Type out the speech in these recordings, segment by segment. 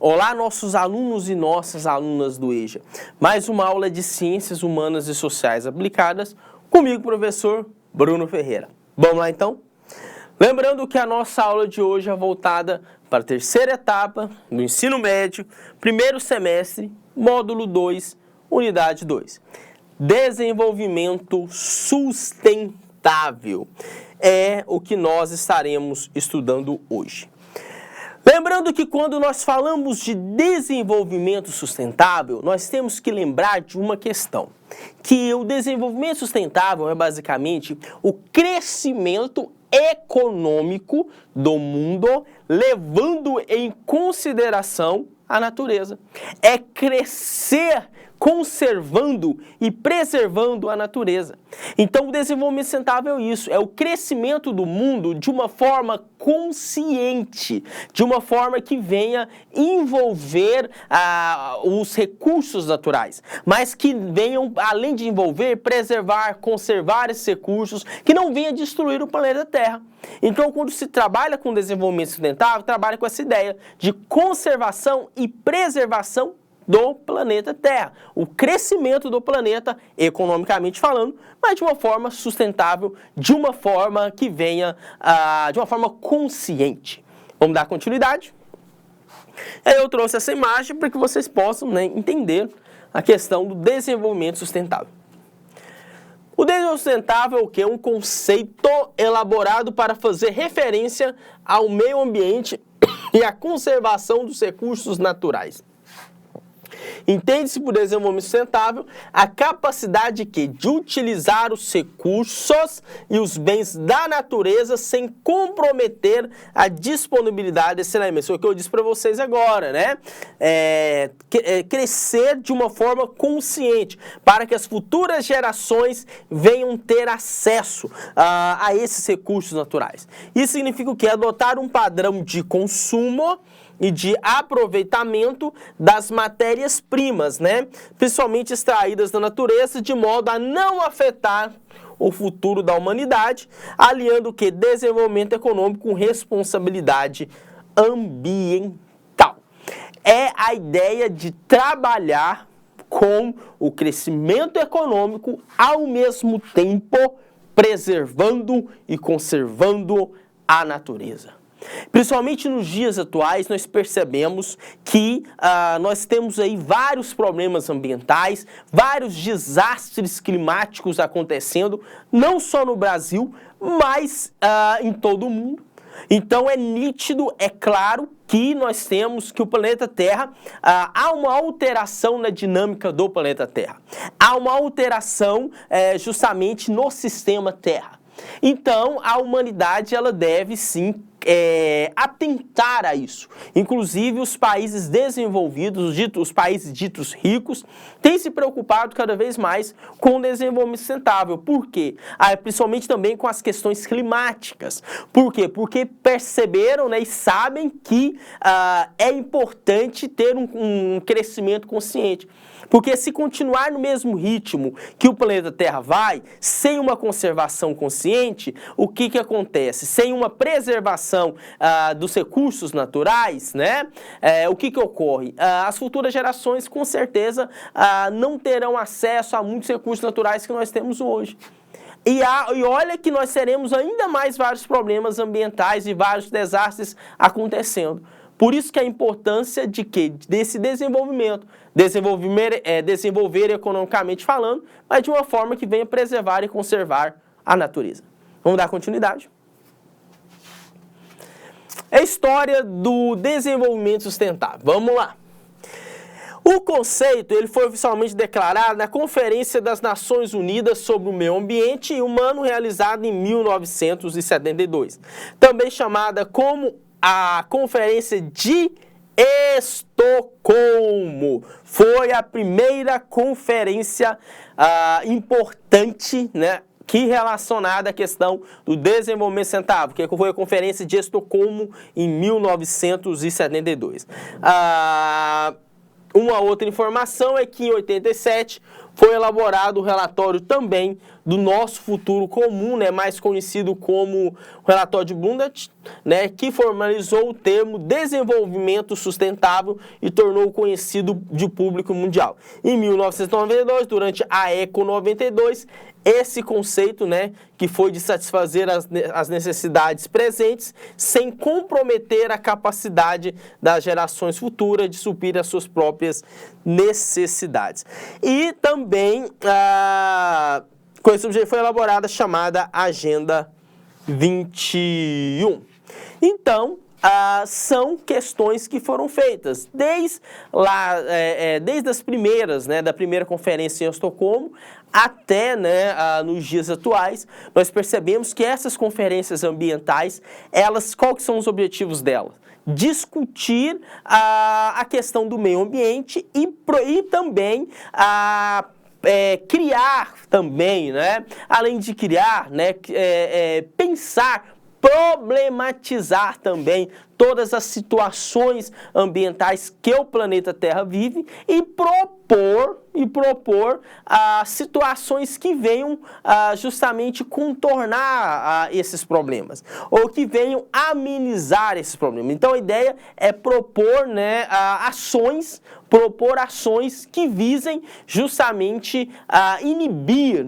Olá, nossos alunos e nossas alunas do EJA. Mais uma aula de Ciências Humanas e Sociais Aplicadas, comigo, professor Bruno Ferreira. Vamos lá, então? Lembrando que a nossa aula de hoje é voltada para a terceira etapa do ensino médio, primeiro semestre, módulo 2, unidade 2. Desenvolvimento sustentável é o que nós estaremos estudando hoje. Lembrando que quando nós falamos de desenvolvimento sustentável, nós temos que lembrar de uma questão, que o desenvolvimento sustentável é basicamente o crescimento econômico do mundo, levando em consideração a natureza. É crescer conservando e preservando a natureza. Então, o desenvolvimento sustentável é isso, é o crescimento do mundo de uma forma consciente, de uma forma que venha envolver os recursos naturais, mas que venham, além de envolver, preservar, conservar esses recursos, que não venha destruir o planeta Terra. Então, quando se trabalha com desenvolvimento sustentável, trabalha com essa ideia de conservação e preservação do planeta Terra, o crescimento do planeta, economicamente falando, mas de uma forma sustentável, de uma forma que venha, de uma forma consciente. Vamos dar continuidade? Eu trouxe essa imagem para que vocês possam, entender a questão do desenvolvimento sustentável. O desenvolvimento sustentável é o quê? Um conceito elaborado para fazer referência ao meio ambiente e à conservação dos recursos naturais. Entende-se por desenvolvimento sustentável a capacidade de utilizar os recursos e os bens da natureza sem comprometer a disponibilidade desse elemento. Isso é o que eu disse para vocês agora, né? Crescer de uma forma consciente, para que as futuras gerações venham ter acesso a esses recursos naturais. Isso significa o quê? Adotar um padrão de consumo e de aproveitamento das matérias-primas, principalmente extraídas da natureza, de modo a não afetar o futuro da humanidade, aliando o quê? Desenvolvimento econômico com responsabilidade ambiental. É a ideia de trabalhar com o crescimento econômico, ao mesmo tempo preservando e conservando a natureza. Principalmente nos dias atuais, nós percebemos que nós temos aí vários problemas ambientais, vários desastres climáticos acontecendo, não só no Brasil, mas em todo o mundo. Então é nítido, é claro que nós temos que o planeta Terra, há uma alteração na dinâmica do planeta Terra. Há uma alteração justamente no sistema Terra. Então a humanidade ela deve sim atentar a isso. Inclusive, os países desenvolvidos, os países ditos ricos, têm se preocupado cada vez mais com o desenvolvimento sustentável. Por quê? Principalmente também com as questões climáticas. Por quê? Porque perceberam e sabem que é importante ter um crescimento consciente. Porque se continuar no mesmo ritmo que o planeta Terra vai, sem uma conservação consciente, o que acontece? Sem uma preservação dos recursos naturais, o que ocorre? As futuras gerações, com certeza, não terão acesso a muitos recursos naturais que nós temos hoje. E olha que nós teremos ainda mais vários problemas ambientais e vários desastres acontecendo. Por isso que a importância desse desenvolver economicamente falando, mas de uma forma que venha preservar e conservar a natureza. Vamos dar continuidade? É a história do desenvolvimento sustentável. Vamos lá. O conceito ele foi oficialmente declarado na Conferência das Nações Unidas sobre o Meio Ambiente e Humano, realizada em 1972, também chamada como a Conferência de Estocolmo. Foi a primeira conferência importante, que relacionada à questão do desenvolvimento sustentável, que foi a Conferência de Estocolmo em 1972. Uma outra informação é que em 87, foi elaborado o relatório também do nosso futuro comum, né, mais conhecido como o relatório de Brundtland, né, que formalizou o termo desenvolvimento sustentável e tornou conhecido de público mundial. Em 1992, durante a Eco 92, esse conceito, né, que foi de satisfazer as necessidades presentes sem comprometer a capacidade das gerações futuras de suprir as suas próprias necessidades. E também, com esse objetivo foi elaborada a chamada Agenda 21. Então, são questões que foram feitas desde as primeiras, né, da primeira conferência em Estocolmo até, né, nos dias atuais. Nós percebemos que essas conferências ambientais, qual que são os objetivos delas? Discutir a questão do meio ambiente e também criar também, né, além de criar, né, pensar, problematizar também todas as situações ambientais que o planeta Terra vive e propor situações que venham justamente contornar esses problemas, ou que venham amenizar esses problemas. Então a ideia é propor, né, ações que visem justamente inibir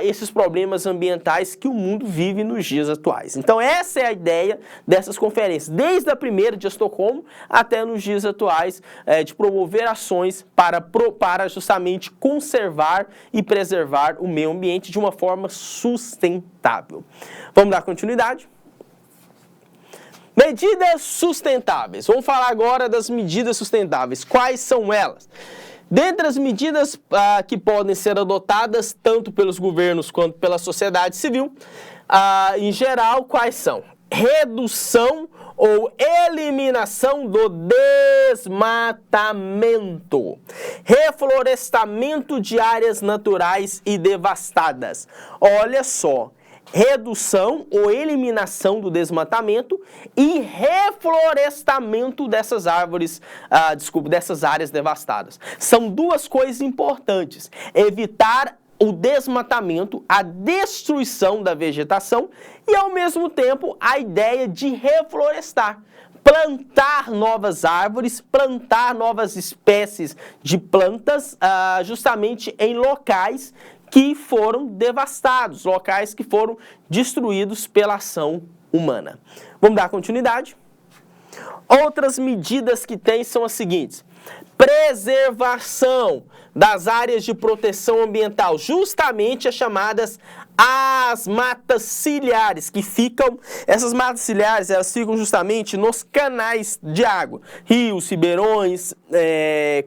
esses problemas ambientais que o mundo vive nos dias atuais. Então essa é a ideia dessas conferências, desde a primeira de Estocolmo até nos dias atuais, de promover ações para justamente conservar e preservar o meio ambiente de uma forma sustentável. Vamos dar continuidade? Medidas sustentáveis. Vamos falar agora das medidas sustentáveis. Quais são elas? Dentre as medidas que podem ser adotadas tanto pelos governos quanto pela sociedade civil, em geral, quais são? Redução ou eliminação do desmatamento, reflorestamento de áreas naturais e devastadas. Olha só, redução ou eliminação do desmatamento e reflorestamento dessas dessas áreas devastadas. São duas coisas importantes: evitar o desmatamento, a destruição da vegetação e, ao mesmo tempo, a ideia de reflorestar. Plantar novas árvores, plantar novas espécies de plantas, justamente em locais que foram devastados, locais que foram destruídos pela ação humana. Vamos dar continuidade? Outras medidas que tem são as seguintes: preservação das áreas de proteção ambiental, justamente as chamadas as matas ciliares, essas matas ciliares, elas ficam justamente nos canais de água, rios, ribeirões,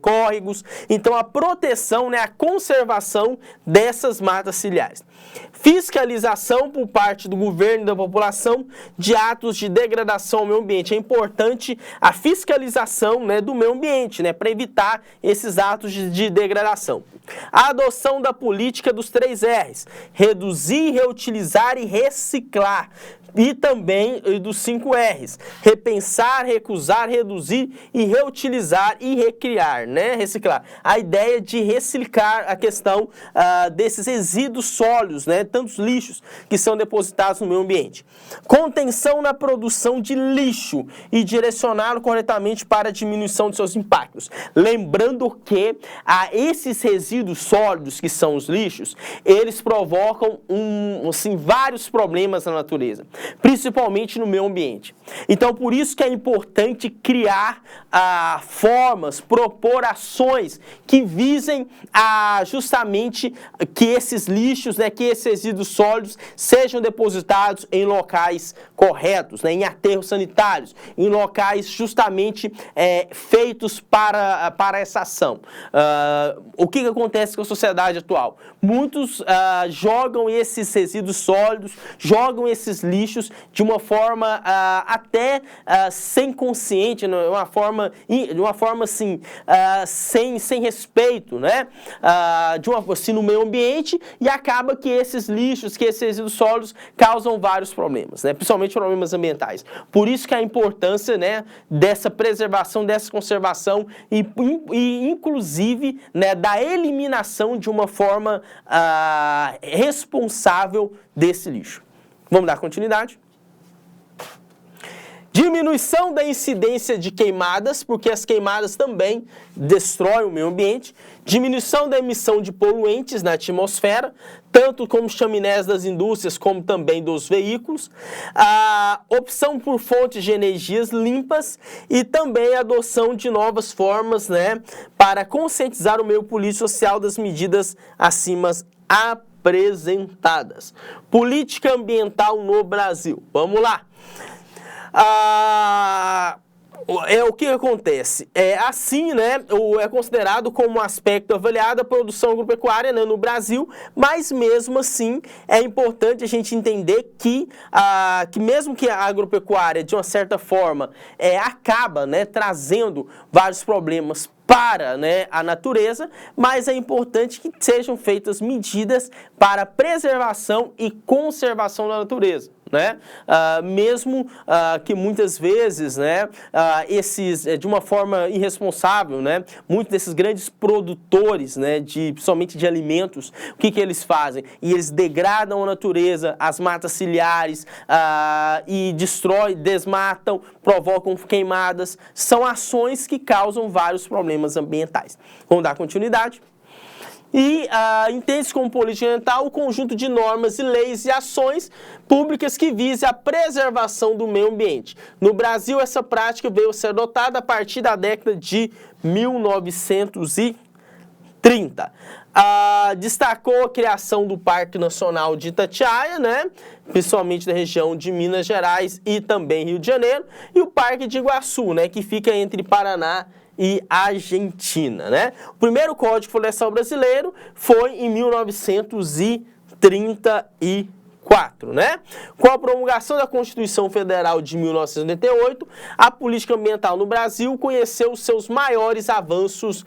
córregos. Então a proteção, né, a conservação dessas matas ciliares. Fiscalização por parte do governo e da população de atos de degradação ao meio ambiente. É importante a fiscalização, né, do meio ambiente, né, para evitar esses atos de degradação. A adoção da política dos 3 R's: reduzir, reutilizar e reciclar. E também dos 5 R's: repensar, recusar, reduzir e reutilizar e recriar, né? Reciclar. A ideia de reciclar a questão desses resíduos sólidos, né? Tantos lixos que são depositados no meio ambiente. Contenção na produção de lixo e direcioná-lo corretamente para a diminuição de seus impactos. Lembrando que esses resíduos sólidos, que são os lixos, eles provocam vários problemas na natureza, principalmente no meio ambiente. Então, por isso que é importante criar propor ações que visem justamente que esses lixos, né, que esses resíduos sólidos sejam depositados em locais corretos, né, em aterros sanitários, em locais justamente feitos para essa ação. O que acontece com a sociedade atual? Muitos jogam esses resíduos sólidos, jogam esses lixos de uma forma até sem consciente, de uma forma assim, sem respeito, né? No meio ambiente, e acaba que esses lixos, que esses resíduos sólidos causam vários problemas, né? Principalmente problemas ambientais. Por isso que a importância, né, dessa preservação, dessa conservação e inclusive, né, da eliminação de uma forma responsável desse lixo. Vamos dar continuidade. Diminuição da incidência de queimadas, porque as queimadas também destroem o meio ambiente. Diminuição da emissão de poluentes na atmosfera, tanto como chaminés das indústrias, como também dos veículos. A opção por fontes de energias limpas e também a adoção de novas formas, né, para conscientizar o meio político e social das medidas acima apresentadas. Política ambiental no Brasil. Vamos lá. O que acontece? Assim, né, é considerado como um aspecto avaliado a produção agropecuária, né, no Brasil, mas mesmo assim é importante a gente entender que mesmo que a agropecuária, de uma certa forma, acaba, né, trazendo vários problemas para, né, a natureza, mas é importante que sejam feitas medidas para preservação e conservação da natureza, né? Mesmo que muitas vezes, né, de uma forma irresponsável, né, muitos desses grandes produtores, né, principalmente de alimentos, o que eles fazem? E eles degradam a natureza, as matas ciliares, e desmatam, provocam queimadas. São ações que causam vários problemas ambientais. Vamos dar continuidade. E entende-se como política ambiental o conjunto de normas e leis e ações públicas que visem a preservação do meio ambiente. No Brasil, essa prática veio a ser adotada a partir da década de 1930. Destacou a criação do Parque Nacional de Itatiaia, né, principalmente da região de Minas Gerais e também Rio de Janeiro, e o Parque de Iguaçu, né, que fica entre Paraná e Argentina, né? O primeiro Código Florestal brasileiro foi em 1934, né? Com a promulgação da Constituição Federal de 1988, a política ambiental no Brasil conheceu os seus maiores avanços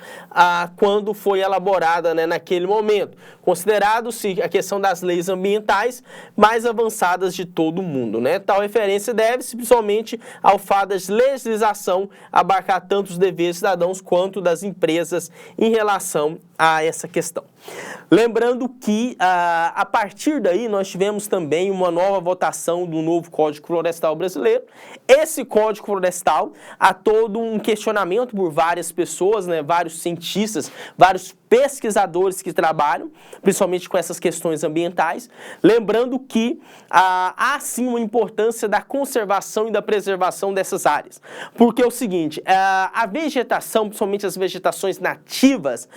quando foi elaborada, né, naquele momento, considerado-se a questão das leis ambientais mais avançadas de todo o mundo, né? Tal referência deve-se principalmente ao fato da legislação abarcar tanto os deveres cidadãos quanto das empresas em relação a essa questão. Lembrando que, a partir daí, nós tivemos também uma nova votação do novo Código Florestal brasileiro. Esse Código Florestal, há todo um questionamento por várias pessoas, né, vários cientistas, vários pesquisadores que trabalham, principalmente com essas questões ambientais, lembrando que há sim uma importância da conservação e da preservação dessas áreas. Porque é o seguinte, a vegetação, principalmente as vegetações nativas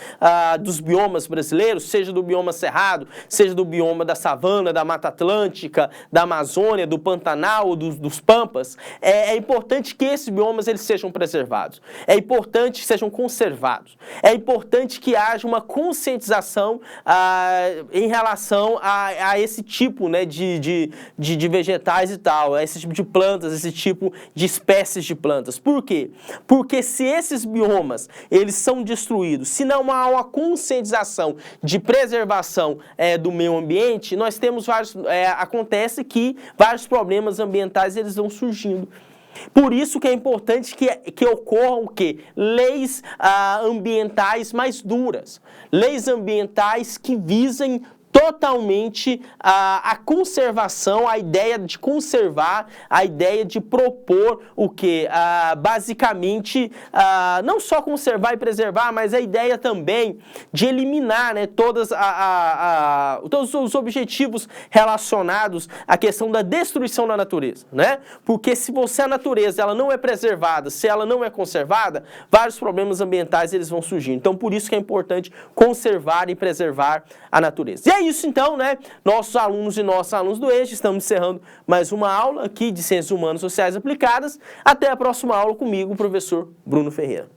dos biomas brasileiros, seja do bioma cerrado, seja do bioma da savana, da Mata Atlântica, da Amazônia, do Pantanal, dos Pampas, é importante que esses biomas eles sejam preservados. É importante que sejam conservados. É importante que haja uma conscientização em relação a esse tipo, né, de vegetais e tal, a esse tipo de plantas, esse tipo de espécies de plantas. Por quê? Porque se esses biomas eles são destruídos, se não há uma conscientização de preservação do meio ambiente, nós temos acontece que vários problemas ambientais eles vão surgindo. Por isso que é importante que ocorram o quê? Leis ambientais mais duras. Leis ambientais que visem totalmente a conservação, a ideia de conservar, a ideia de propor o quê? Basicamente, não só conservar e preservar, mas a ideia também de eliminar, né, todos os objetivos relacionados à questão da destruição da natureza, né? Porque se a natureza ela não é preservada, se ela não é conservada, vários problemas ambientais eles vão surgir. Então, por isso que é importante conservar e preservar a natureza. E é isso então, né? Nossos alunos e nossos alunos do EJA, estamos encerrando mais uma aula aqui de Ciências Humanas e Sociais Aplicadas. Até a próxima aula comigo, o professor Bruno Ferreira.